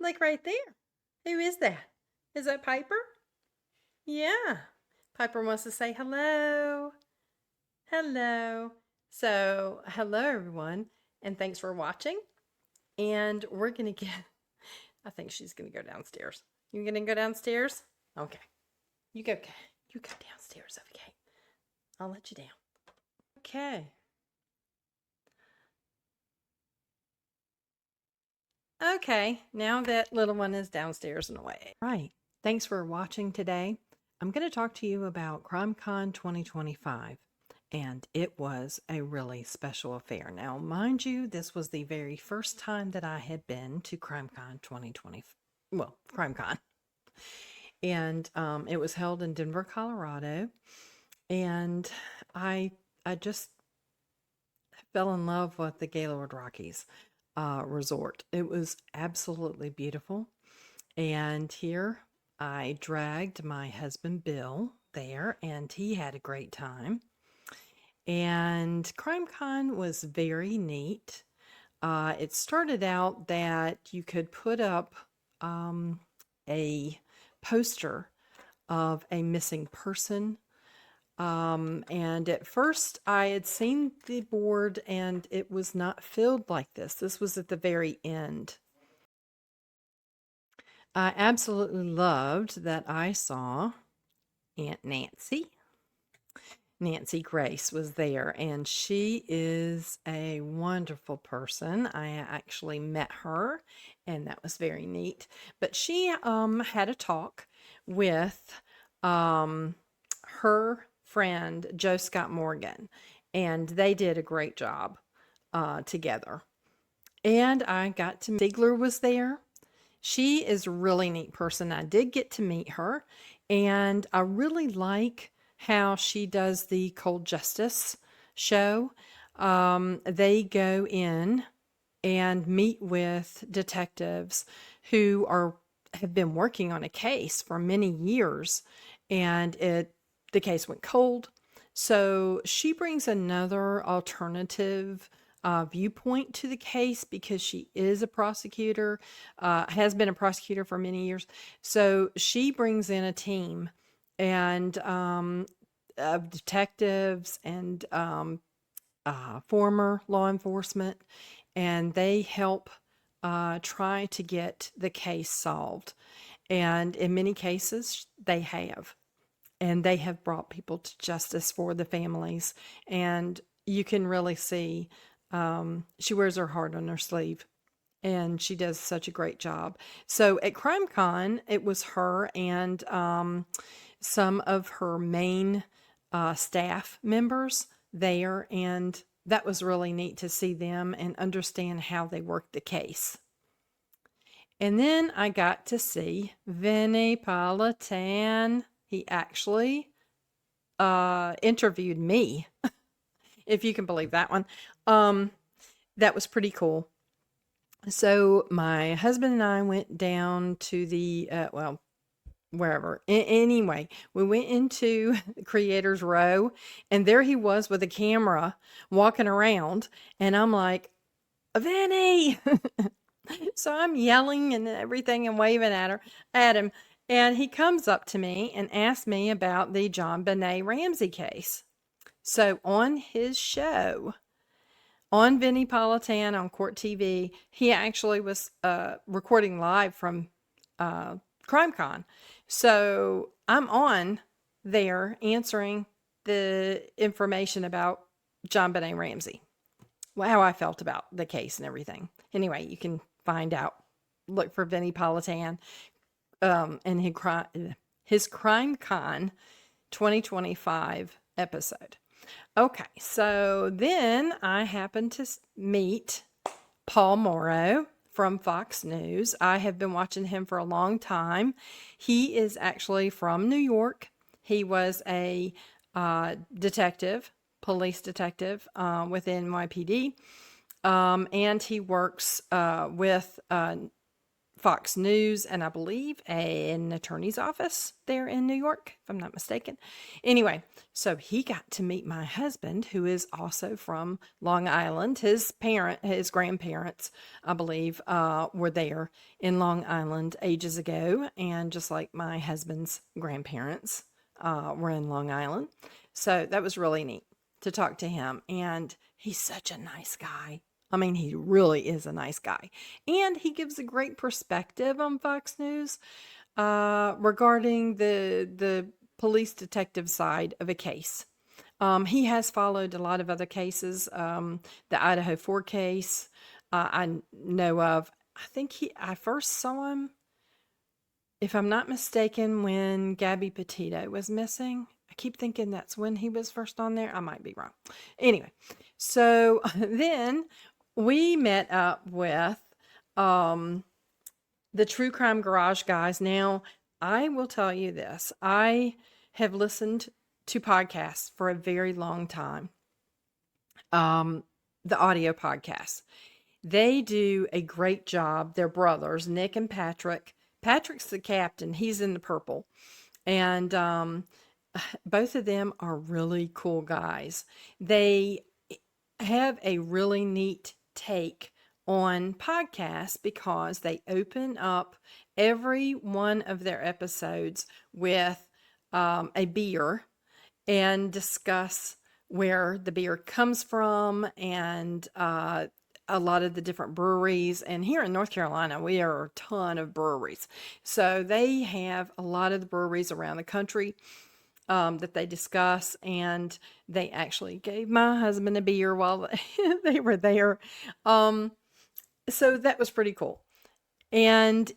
Like right there. Who is that? Is that Piper? Yeah. Piper wants to say hello. Hello. So, hello everyone, and thanks for watching. And we're going to get, I think she's going to go downstairs. You going to go downstairs? Okay. You go, you go downstairs, okay? I'll let you down. Okay. Okay, now that little one is downstairs and away. Right. Thanks for watching today. I'm going to talk to you about CrimeCon 2025, and it was a really special affair. Now, mind you, this was the very first time that I had been to CrimeCon 2020, well, CrimeCon, and it was held in Denver, Colorado, and I just fell in love with the Gaylord Rockies resort. It was absolutely beautiful. And here I dragged my husband Bill there, and he had a great time. And CrimeCon was very neat. It started out that you could put up a poster of a missing person. And at first I had seen the board and it was not filled like this. This was at the very end. I absolutely loved that I saw Aunt Nancy. Nancy Grace was there, and she is a wonderful person. I actually met her, and that was very neat. But she had a talk with her friend Joe Scott Morgan, and they did a great job together. And I got to Seigler was there. She is a really neat person. I did get to meet her, and I really like how she does the Cold Justice show. They go in and meet with detectives who have been working on a case for many years, and the case went cold. So she brings another alternative viewpoint to the case because she is a prosecutor, has been a prosecutor for many years. So she brings in a team and of detectives and former law enforcement, and they help try to get the case solved. And in many cases, they have. And they have brought people to justice for the families. And you can really see she wears her heart on her sleeve, and she does such a great job. So at CrimeCon, it was her and some of her main staff members there, and that was really neat to see them and understand how they work the case. And then I got to see Vinnie Politan. He actually interviewed me, if you can believe that one. That was pretty cool. So my husband and I went down to the, wherever. Anyway, we went into the Creators Row, and there he was with a camera walking around, and I'm like, Vinny! So I'm yelling and everything and waving at him, and he comes up to me and asks me about the JonBenet Ramsey case. So on his show, on Vinnie Politan on Court TV, he actually was recording live from CrimeCon. So I'm on there answering the information about JonBenet Ramsey. How I felt about the case and everything. Anyway, you can find out. Look for Vinnie Politan and his CrimeCon 2025 episode. Okay, so then I happened to meet Paul Morrow from Fox News. I have been watching him for a long time. He is actually from New York. He was a detective, police detective with NYPD, and he works with Fox News, and I believe an attorney's office there in New York, if I'm not mistaken. Anyway, so he got to meet my husband, who is also from Long Island. His grandparents, I believe, were there in Long Island ages ago, and just like my husband's grandparents were in Long Island. So that was really neat to talk to him, and he's such a nice guy. I mean, he really is a nice guy. And he gives a great perspective on Fox News regarding the police detective side of a case. He has followed a lot of other cases. The Idaho 4 case I know of. I first saw him, if I'm not mistaken, when Gabby Petito was missing. I keep thinking that's when he was first on there. I might be wrong. Anyway, so then we met up with the True Crime Garage guys. Now, I will tell you this. I have listened to podcasts for a very long time. The audio podcasts. They do a great job. They're brothers, Nick and Patrick. Patrick's the captain. He's in the purple. And both of them are really cool guys. They have a really neat take on podcasts because they open up every one of their episodes with a beer and discuss where the beer comes from and a lot of the different breweries. And here in North Carolina, we are a ton of breweries. So they have a lot of the breweries around the country that they discuss, and they actually gave my husband a beer while they were there. So that was pretty cool. And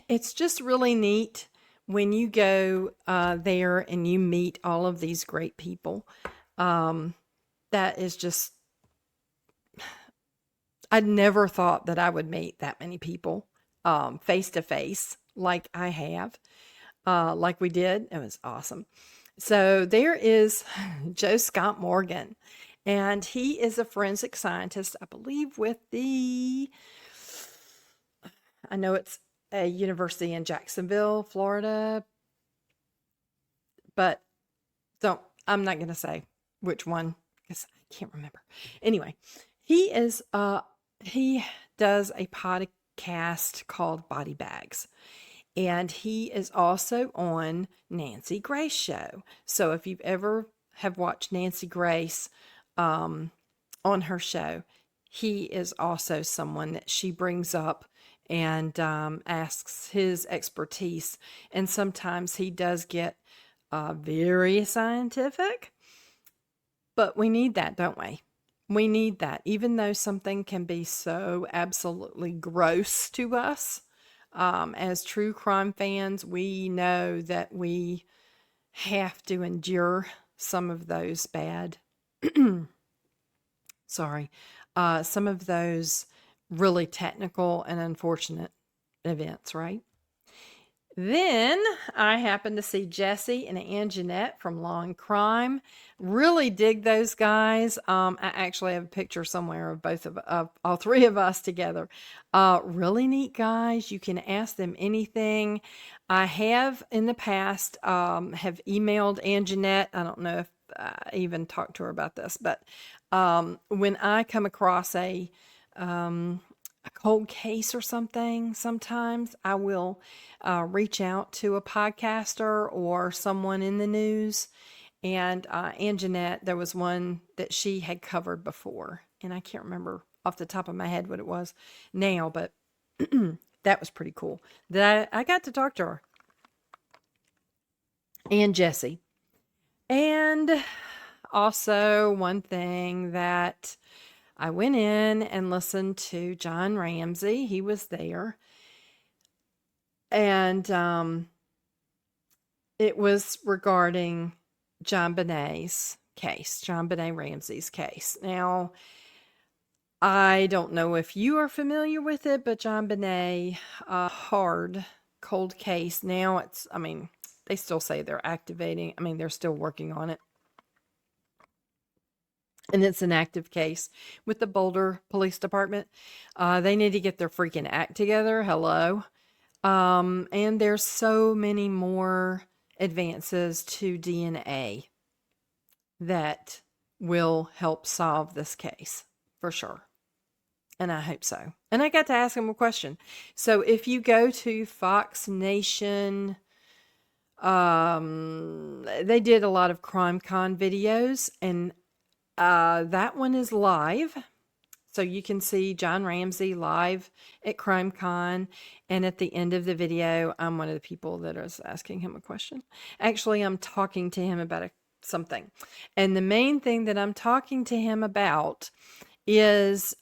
it's just really neat when you go there and you meet all of these great people. That is just, I never thought that I would meet that many people face to face like I have, like we did. It was awesome. So there is Joe Scott Morgan, and he is a forensic scientist, I believe, with I know it's a university in Jacksonville, Florida, but I'm not going to say which one because I can't remember. Anyway, he does a podcast called Body Bags. And he is also on Nancy Grace show. So if you've ever have watched Nancy Grace on her show, he is also someone that she brings up and asks his expertise. And sometimes he does get very scientific, but we need that, don't we? We need that, even though something can be so absolutely gross to us. As true crime fans, we know that we have to endure some of those bad, some of those really technical and unfortunate events, right? Then I happened to see Jesse and Anjanette from Law and Crime. Really dig those guys. I actually have a picture somewhere of all three of us together. Really neat guys. You can ask them anything. I have in the past have emailed Anjanette. I don't know if I even talked to her about this, but when I come across a cold case or something, sometimes I will reach out to a podcaster or someone in the news. And Anjanette, there was one that she had covered before, and I can't remember off the top of my head what it was now, but that was pretty cool. That I got to talk to her and Jesse. And also one thing that I went in and listened to John Ramsey. He was there. And it was regarding John Benet's case, John Benet Ramsey's case. Now, I don't know if you are familiar with it, but John Benet, hard, cold case. Now they still say they're activating. They're still working on it. And it's an active case with the Boulder Police Department. They need to get their freaking act together. Hello. And there's so many more advances to DNA that will help solve this case for sure. And I hope so. And I got to ask him a question. So if you go to Fox Nation, they did a lot of CrimeCon videos, and that one is live. So you can see John Ramsey live at CrimeCon. And at the end of the video, I'm one of the people that is asking him a question. Actually, I'm talking to him about something. And the main thing that I'm talking to him about is,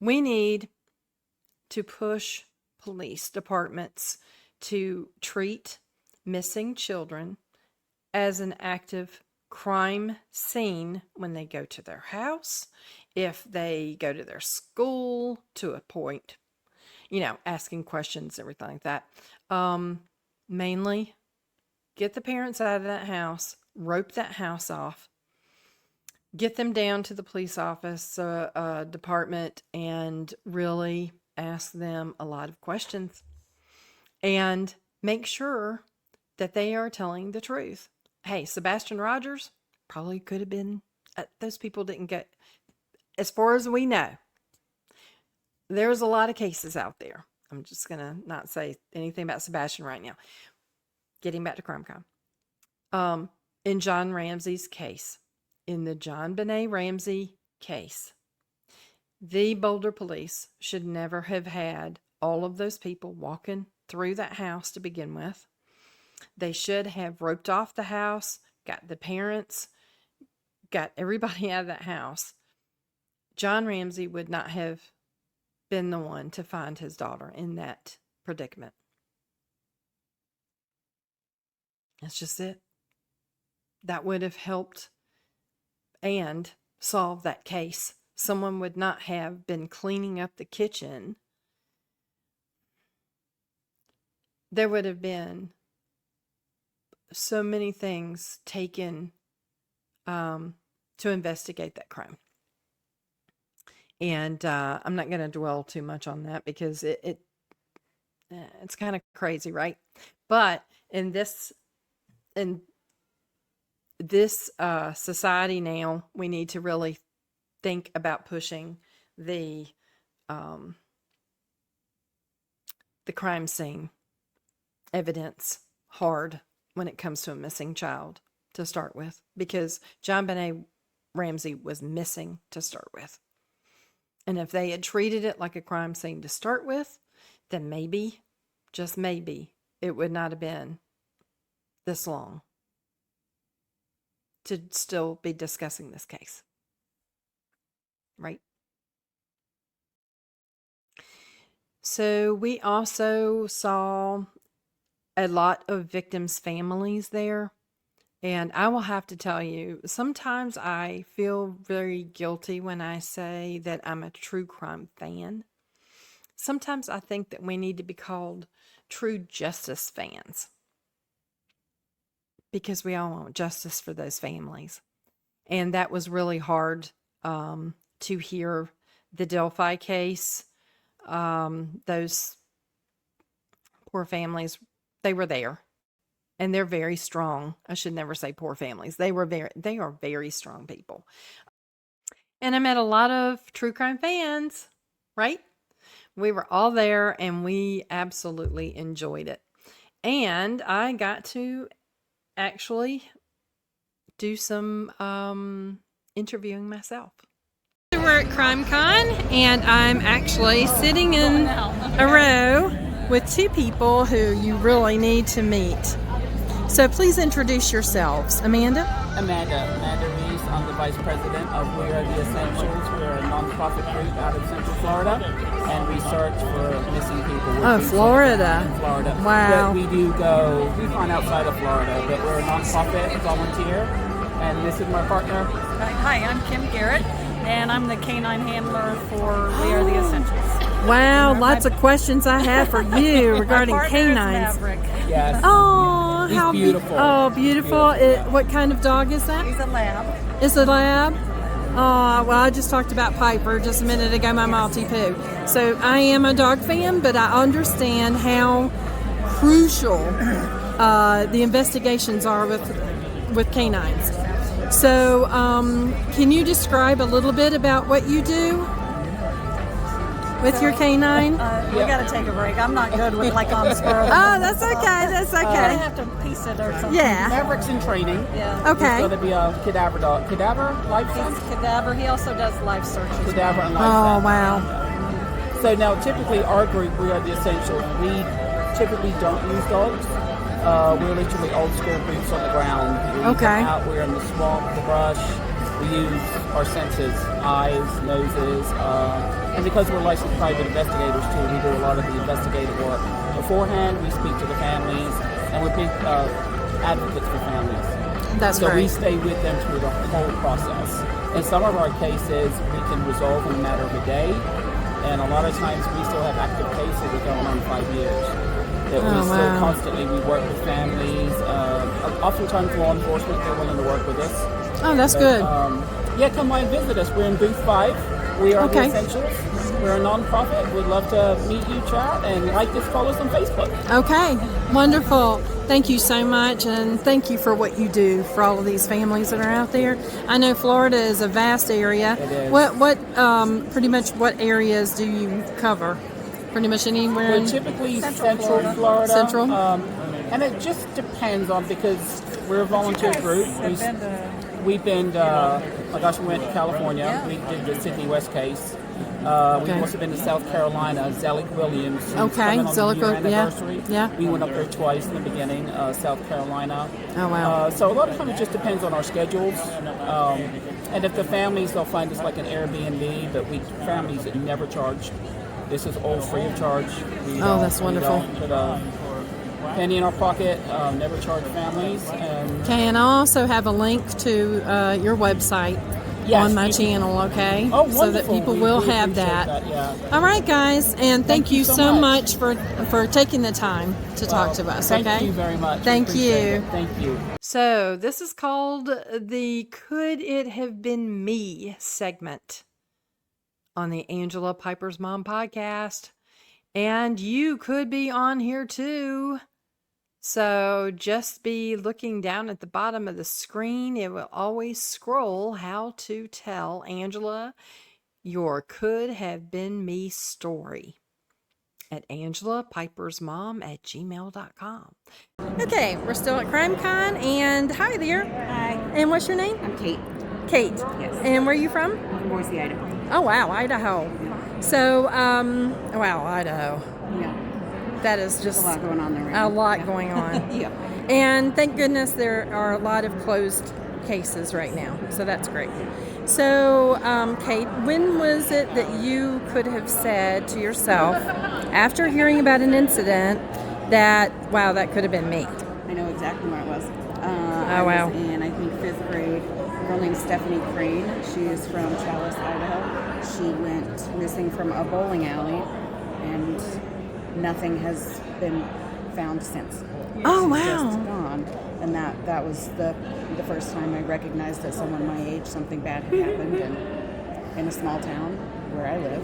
we need to push police departments to treat missing children as an active crime scene when they go to their house, if they go to their school, to a point, asking questions, everything like that. Mainly, get the parents out of that house, rope that house off, get them down to the police office department, and really ask them a lot of questions. And make sure that they are telling the truth. Hey, Sebastian Rogers probably could have been, those people didn't get, as far as we know, there's a lot of cases out there. I'm just going to not say anything about Sebastian right now. Getting back to CrimeCon. In John Ramsey's case, in the John Benet Ramsey case, the Boulder police should never have had all of those people walking through that house to begin with. They should have roped off the house, got the parents, got everybody out of that house. John Ramsey would not have been the one to find his daughter in that predicament. That's just it. That would have helped and solved that case. Someone would not have been cleaning up the kitchen. There would have been so many things taken to investigate that crime. And I'm not going to dwell too much on that because it's kind of crazy, right? But in this society now, we need to really think about pushing the crime scene evidence hard when it comes to a missing child to start with, because John Benet Ramsey was missing to start with. And if they had treated it like a crime scene to start with, then maybe, just maybe, it would not have been this long to still be discussing this case. Right? So we also saw a lot of victims' families there. And I will have to tell you, sometimes I feel very guilty when I say that I'm a true crime fan. Sometimes I think that we need to be called true justice fans, because we all want justice for those families. And that was really hard to hear. The Delphi case, those poor families, they were there. And they're very strong. I should never say poor families. They are very strong people. And I met a lot of true crime fans, right? We were all there and we absolutely enjoyed it. And I got to actually do some interviewing myself. We're at CrimeCon, and I'm actually sitting in a row with two people who you really need to meet. So please introduce yourselves. Amanda Reese. I'm the Vice President of We Are the Essentials. We're a nonprofit group out of Central Florida, and we search for missing people. Oh, Florida. In Florida. Wow. But we find outside of Florida, but we're a nonprofit volunteer, and this is my partner. Hi, I'm Kim Garrett, and I'm the canine handler for We Are the Essentials. Wow, lots of questions I have for you regarding canines. Maverick. Yes. Oh, He's how beautiful. Beautiful. What kind of dog is that? He's a lab. It's a lab. Well, I just talked about Piper just a minute ago, my Maltipoo. So I am a dog fan, but I understand how crucial the investigations are with canines. So can you describe a little bit about what you do with your canine? We got to take a break. I'm not good with like on the spur of the Oh, moment, that's so okay. That's I okay. have to piece it or something. Yeah. Maverick's in training. Yeah. Okay. He's going to be a cadaver dog. Cadaver? Life He's sense? cadaver. He also does life searches. Cadaver and life Oh, sense. wow. So now, typically, our group, we are the Essentials. We typically don't use dogs. We're literally old school boots on the ground. We Okay. come out, we're in the swamp, the brush. We use our senses, eyes, noses, and because we're licensed private investigators too, we do a lot of the investigative work. Beforehand, we speak to the families, and we're big advocates for families. That's So we great. stay with them through the whole process. In some of our cases, we can resolve in a matter of a day, and a lot of times we still have active cases that go on 5 years. That we still wow. constantly, we work with families. Oftentimes law enforcement, they're willing to work with us. Oh, that's But, good. yeah, come by and visit us. We're in booth 5. We are Okay. the Essentials. We're a nonprofit. We'd love to meet you, chat, and like us, follow us on Facebook. Okay, wonderful. Thank you so much, and thank you for what you do for all of these families that are out there. I know Florida is a vast area. It is. Pretty much what areas do you cover? Pretty much anywhere. We're typically Central Florida. Central? And it just depends on, because we're a volunteer group. We've been, oh gosh, we went to California. Yeah. We did the Sydney West case. We've also been to South Carolina, Zelig Williams. who's Okay, coming on Zelig, the year yeah, anniversary. yeah. We went up there twice in the beginning, South Carolina. Oh, wow. So a lot of times it just depends on our schedules. And if the families, they'll find us like an Airbnb, but families that never charge. This is all free of charge. That's wonderful. We don't put a penny in our pocket, never charge families. And Okay, and I also have a link to your website Yes, on my you can- channel, okay? Oh, so that wonderful. people We will appreciate have that. yeah. All right, guys, and thank you you so so much. much for taking the time to talk to us, okay? Thank you very much. We Thank appreciate you. it. Thank you. So, this is called the Could It Have Been Me segment on the Angela Piper's Mom podcast. And you could be on here too. So just be looking down at the bottom of the screen. It will always scroll how to tell Angela your could have been me story at angelapipersmom@gmail.com. Okay, we're still at CrimeCon, and hi there. Hi, And what's your name? I'm Kate. Kate. Yes. And where are you from? I'm from Boise, Idaho. Oh, wow, Idaho. So, wow, Idaho. Yeah, That is there's just a lot going on there right a now. lot Yeah. going on. Yeah. And thank goodness there are a lot of closed cases right now. So that's great. So, Kate, when was it that you could have said to yourself, after hearing about an incident, that, wow, that could have been me? I know exactly where it was. I wow. was in, I think, 5th grade. A girl named Stephanie Crane. She is from Chalice, Idaho. She went missing from a bowling alley, and nothing has been found since. Oh, She's wow. just gone. And that was the first time I recognized that someone my age, something bad had happened in a small town where I live.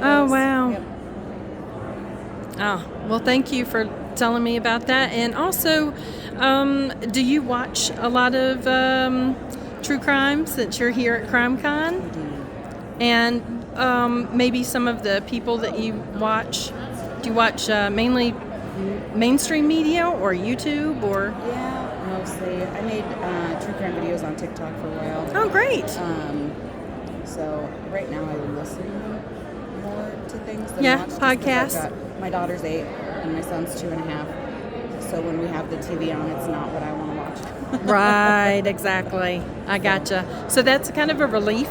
Oh, wow. Yep. Oh, well, thank you for telling me about that. And also, do you watch a lot of true crime since you're here at CrimeCon? And maybe some of the people that you watch, do you watch mainly mainstream media or YouTube or? Yeah, mostly. I made true crime videos on TikTok for a while. Oh, great. So right now I listen more to things than Yeah, watch. just 'cause I've podcasts. got- my daughter's 8 and my son's 2.5. So when we have the TV on, it's not what I want to watch. Right, exactly. I gotcha. So that's kind of a relief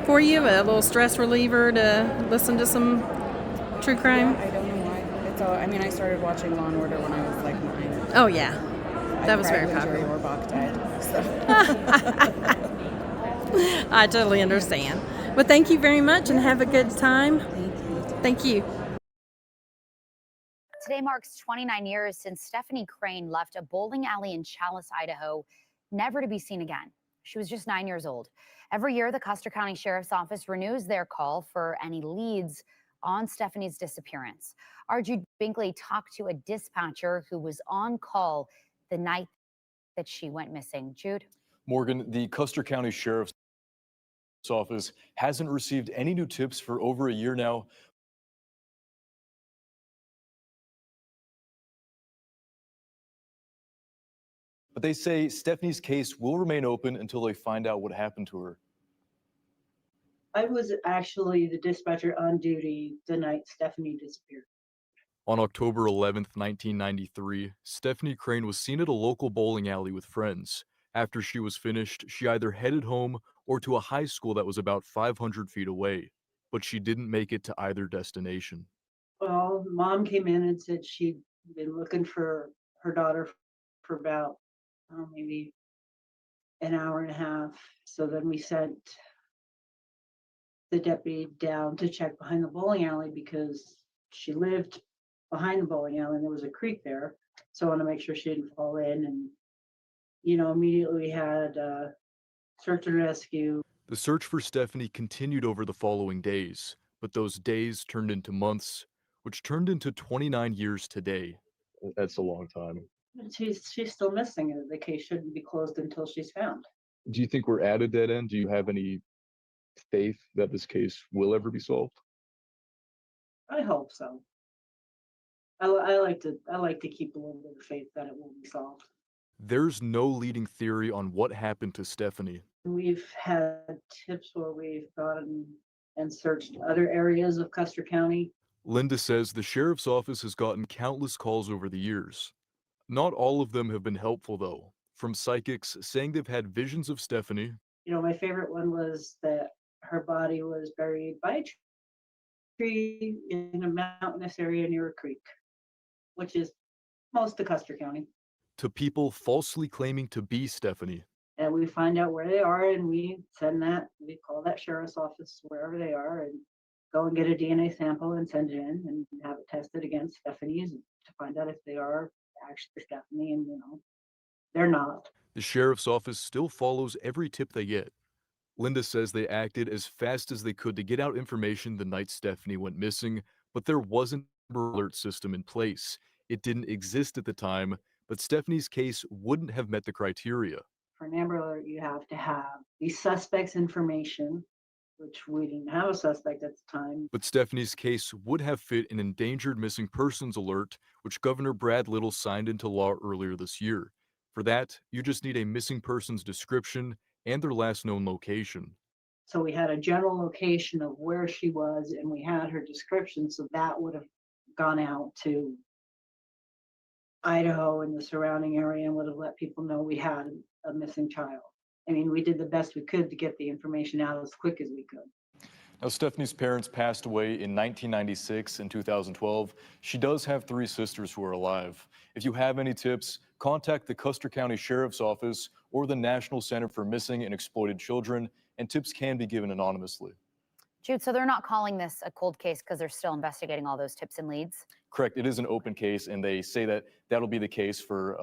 for you, a little stress reliever to listen to some true crime? I don't know why. It's all. I mean, I started watching Law and Order when I was like 9. Oh, yeah. That was very cried when Jerry popular. Orbach died. So. I totally understand. Well, thank you very much and have a good time. Thank you. Today marks 29 years since Stephanie Crane left a bowling alley in Chalice, Idaho, never to be seen again. She was just 9 years old. Every year, the Custer County Sheriff's Office renews their call for any leads on Stephanie's disappearance. Our Jude Binkley talked to a dispatcher who was on call the night that she went missing. Jude? Morgan, the Custer County Sheriff's Office hasn't received any new tips for over a year now. But they say Stephanie's case will remain open until they find out what happened to her. I was actually the dispatcher on duty the night Stephanie disappeared. On October 11th, 1993, Stephanie Crane was seen at a local bowling alley with friends. After she was finished, she either headed home or to a high school that was about 500 feet away, but she didn't make it to either destination. Well, mom came in and said she'd been looking for her daughter for about maybe an hour and a half. So then we sent the deputy down to check behind the bowling alley because she lived behind the bowling alley and there was a creek there. So I want to make sure she didn't fall in, and immediately had search and rescue. The search for Stephanie continued over the following days, but those days turned into months, which turned into 29 years today. That's a long time. She's still missing, and the case shouldn't be closed until she's found. Do you think we're at a dead end? Do you have any faith that this case will ever be solved? I hope so. I like to keep a little bit of faith that it will be solved. There's no leading theory on what happened to Stephanie. We've had tips where we've gone and searched other areas of Custer County. Linda says the sheriff's office has gotten countless calls over the years. Not all of them have been helpful, though, from psychics saying they've had visions of Stephanie. My favorite one was that her body was buried by a tree in a mountainous area near a creek, which is most of Custer County. To people falsely claiming to be Stephanie. And we find out where they are, and we call that sheriff's office wherever they are, and go and get a DNA sample and send it in and have it tested against Stephanie's to find out if they are actually Stephanie, and they're not. The sheriff's office still follows every tip they get. Linda says they acted as fast as they could to get out information the night Stephanie went missing, but there wasn't an alert system in place. It didn't exist at the time, but Stephanie's case wouldn't have met the criteria. For an Amber Alert, you have to have the suspect's information, which we didn't have a suspect at the time. But Stephanie's case would have fit an endangered missing persons alert, which Governor Brad Little signed into law earlier this year. For that, you just need a missing person's description and their last known location. So we had a general location of where she was, and we had her description, so that would have gone out to Idaho and the surrounding area and would have let people know we had a missing child. I mean, we did the best we could to get the information out as quick as we could. Now, Stephanie's parents passed away in 1996 and 2012. She does have 3 sisters who are alive. If you have any tips, contact the Custer County Sheriff's Office or the National Center for Missing and Exploited Children, and tips can be given anonymously. Jude, so they're not calling this a cold case because they're still investigating all those tips and leads? Correct. It is an open case, and they say that that'll be the case for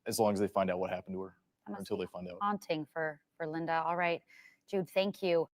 as long as they find out what happened to her, or until they find out. Haunting for Linda. All right, Jude, thank you.